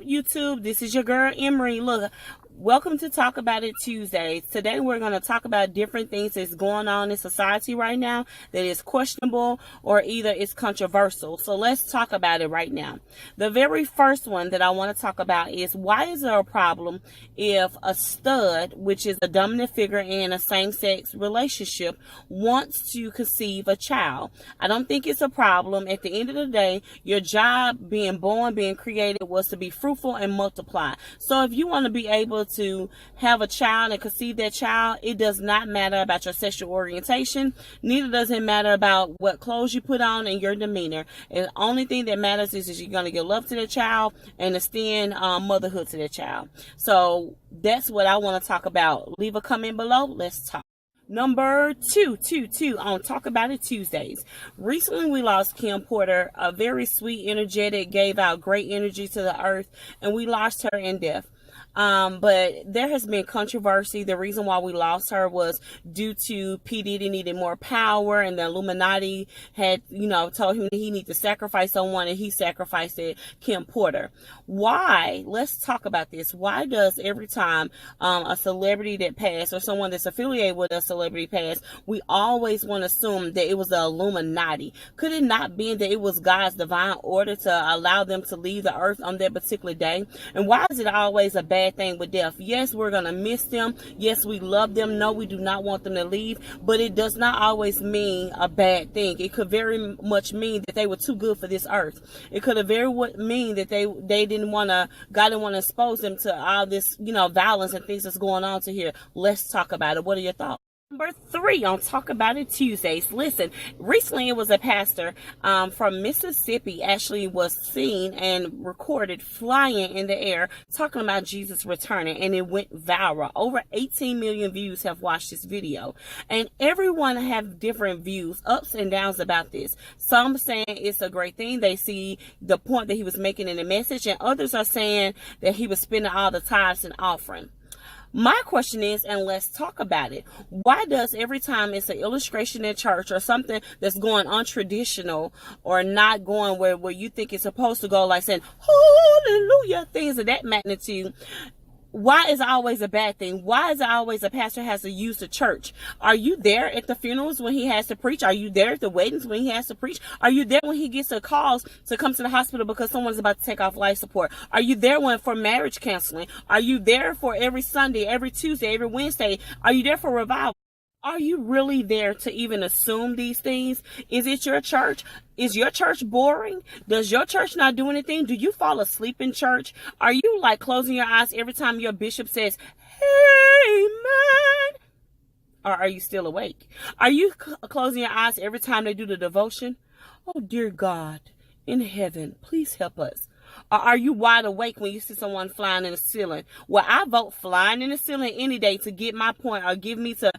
YouTube? This is your girl Emery. Look, welcome to Talk About It Tuesdays. Today we're going to talk about different things that's going on in society right now that is questionable or either it's controversial. So let's talk about it right now. The very first one that I want to talk about is, why is there a problem if a stud, which is a dominant figure in a same-sex relationship, wants to conceive a child? I don't think it's a problem. At the end of the day, your job being born, being created, was to be fruitful and multiply. So if you want to be able to have a child and conceive that child, it does not matter about your sexual orientation. Neither does it matter about what clothes you put on and your demeanor. And the only thing that matters is you're going to give love to the child and extend motherhood to the child. So that's what I want to talk about. Leave a comment below. Let's talk. Number two on Talk About It Tuesdays. Recently, we lost Kim Porter, a very sweet, energetic, gave out great energy to the earth, and we lost her in death. But there has been controversy. The reason why we lost her was due to P. Diddy needed more power, and the Illuminati had, told him that he needed to sacrifice someone, and he sacrificed Kim Porter. Why? Let's talk about this. Why does every time a celebrity that passed, or someone that's affiliated with a celebrity passed, we always want to assume that it was the Illuminati? Could it not be that it was God's divine order to allow them to leave the earth on that particular day? And why is it always a bad thing with death? Yes, we're going to miss them. Yes, we love them. No, we do not want them to leave. But it does not always mean a bad thing. It could very much mean that they were too good for this earth. It could have very much mean that they didn't want to, God didn't want to expose them to all this, violence and things that's going on to here. Let's talk about it. What are your thoughts? Number 3 on Talk About It Tuesdays. Listen, recently it was a pastor from Mississippi actually was seen and recorded flying in the air talking about Jesus returning, and it went viral. Over 18 million views have watched this video, and everyone have different views, ups and downs about this. Some saying it's a great thing. They see the point that he was making in the message, and others are saying that he was spending all the tithes and offering. My question is, and let's talk about it, why does every time it's an illustration in church or something that's going untraditional or not going where you think it's supposed to go, like saying hallelujah, things of that magnitude, why is it always a bad thing? Why is it always a pastor has to use the church? Are you there at the funerals when he has to preach? Are you there at the weddings when he has to preach? Are you there when he gets the calls to come to the hospital because someone's about to take off life support? Are you there for marriage counseling? Are you there for every Sunday, every Tuesday, every Wednesday? Are you there for revival? Are you really there to even assume these things? Is it your church? Is your church boring? Does your church not do anything? Do you fall asleep in church? Are you like closing your eyes every time your bishop says, amen? Or are you still awake? Are you closing your eyes every time they do the devotion? Oh, dear God in heaven, please help us. Or are you wide awake when you see someone flying in the ceiling? Well, I vote flying in the ceiling any day to get my point, or give me to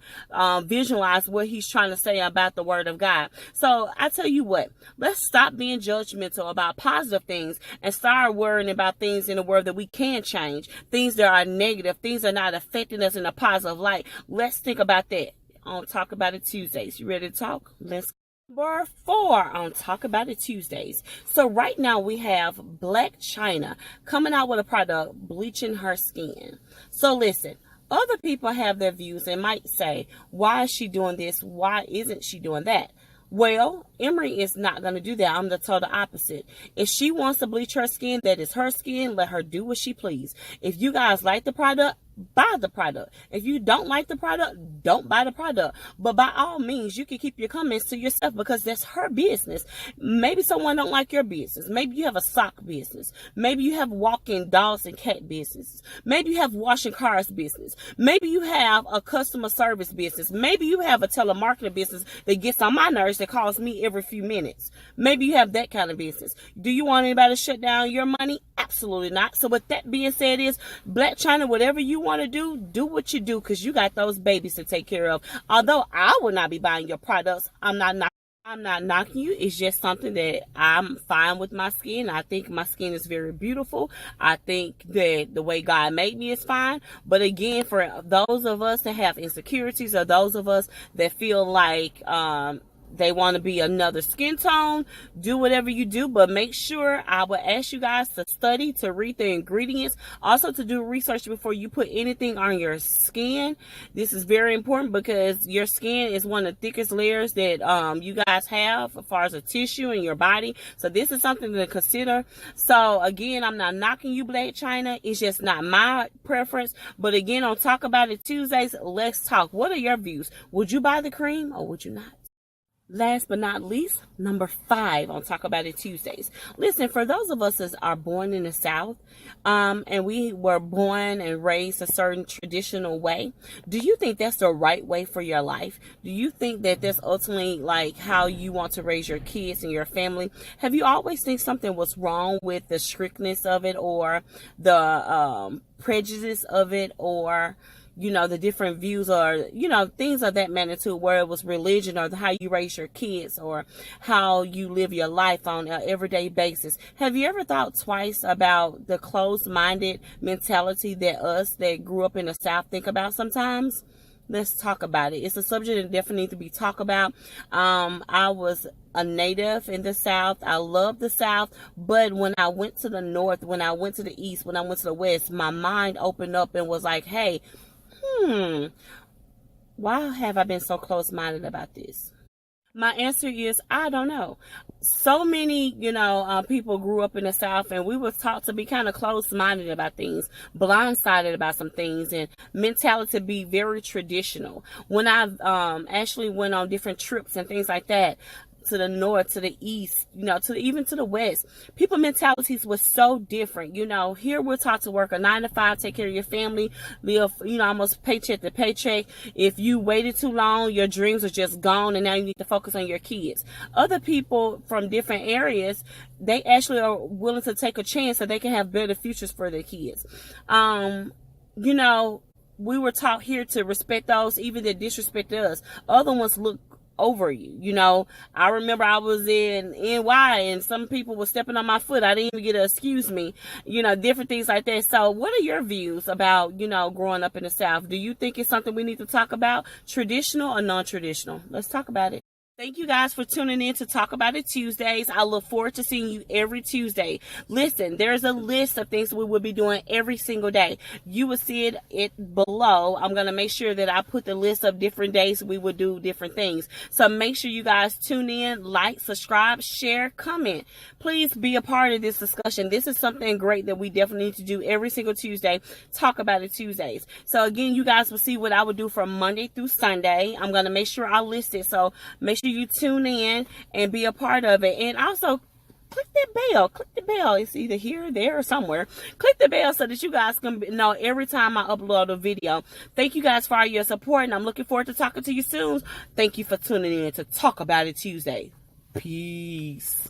visualize what he's trying to say about the word of God. So I tell you what, let's stop being judgmental about positive things and start worrying about things in the world that we can change, things that are negative, things that are not affecting us in a positive light. Let's think about that on Talk About It Tuesdays. You ready to talk? Let's go. Number 4 on Talk About It Tuesdays. So right now we have Blac Chyna coming out with a product bleaching her skin. So listen, other people have their views and might say, why is she doing this? Why isn't she doing that? Well, Emery is not going to do that. I'm the total opposite. If she wants to bleach her skin, that is her skin. Let her do what she please. If you guys like the product, buy the product. If you don't like the product, don't buy the product. But by all means, you can keep your comments to yourself, because that's her business. Maybe someone don't like your business. Maybe you have a sock business. Maybe you have walking dogs and cat business. Maybe you have washing cars business. Maybe you have a customer service business. Maybe you have a telemarketing business that gets on my nerves, that calls me every few minutes. Maybe you have that kind of business. Do you want anybody to shut down your money? Absolutely not. So with that being said, is Blac Chyna, whatever you want to do what you do, because you got those babies to take care of. Although I will not be buying your products, I'm not knocking you. It's just something that I'm fine with my skin. I think my skin is very beautiful. I think that the way God made me is fine. But again, for those of us that have insecurities, or those of us that feel like they want to be another skin tone, do whatever you do, but make sure, I will ask you guys to study, to read the ingredients, also to do research before you put anything on your skin. This is very important because your skin is one of the thickest layers that you guys have as far as a tissue in your body. So this is something to consider. So again, I'm not knocking you, Blac Chyna. It's just not my preference. But again, on Talk About It Tuesdays, let's talk. What are your views? Would you buy the cream or would you not? Last but not least, number 5 on Talk About It Tuesdays. Listen, for those of us that are born in the South, and we were born and raised a certain traditional way, do you think that's the right way for your life? Do you think that that's ultimately like how you want to raise your kids and your family? Have you always think something was wrong with the strictness of it, or the prejudice of it, or the different views, or, things of that magnitude, where it was religion or how you raise your kids or how you live your life on an everyday basis? Have you ever thought twice about the closed-minded mentality that us that grew up in the South think about sometimes? Let's talk about it. It's a subject that definitely needs to be talked about. I was a native in the South. I love the South. But when I went to the North, when I went to the East, when I went to the West, my mind opened up and was like, hey, why have I been so close-minded about this? My answer is, I don't know. So many, people grew up in the South, and we were taught to be kind of close-minded about things, blindsided about some things, and mentality to be very traditional. When I actually went on different trips and things like that, to the North, to the East, even to the West, people mentalities was so different. Here we're taught to work a 9 to 5, take care of your family, live, almost paycheck to paycheck. If you waited too long, your dreams are just gone, and now you need to focus on your kids. Other people from different areas, they actually are willing to take a chance so they can have better futures for their kids. We were taught here to respect those, even that disrespect us. Other ones look over you. I remember I was in NY and some people were stepping on my foot. I didn't even get a excuse me, different things like that. So what are your views about, growing up in the South? Do you think it's something we need to talk about, traditional or non-traditional? Let's talk about it. Thank you guys for tuning in to Talk About It Tuesdays. I look forward to seeing you every Tuesday. Listen, there's a list of things we will be doing every single day. You will see it below. I'm going to make sure that I put the list of different days we will do different things. So make sure you guys tune in, like, subscribe, share, comment. Please be a part of this discussion. This is something great that we definitely need to do every single Tuesday. Talk About It Tuesdays. So again, you guys will see what I would do from Monday through Sunday. I'm going to make sure I list it. So make sure you tune in and be a part of it. And also click the bell. It's either here, there, or somewhere. Click the bell so that you guys can know every time I upload a video. Thank you guys for all your support, and I'm looking forward to talking to you soon. Thank you for tuning in to Talk About It Tuesday. Peace.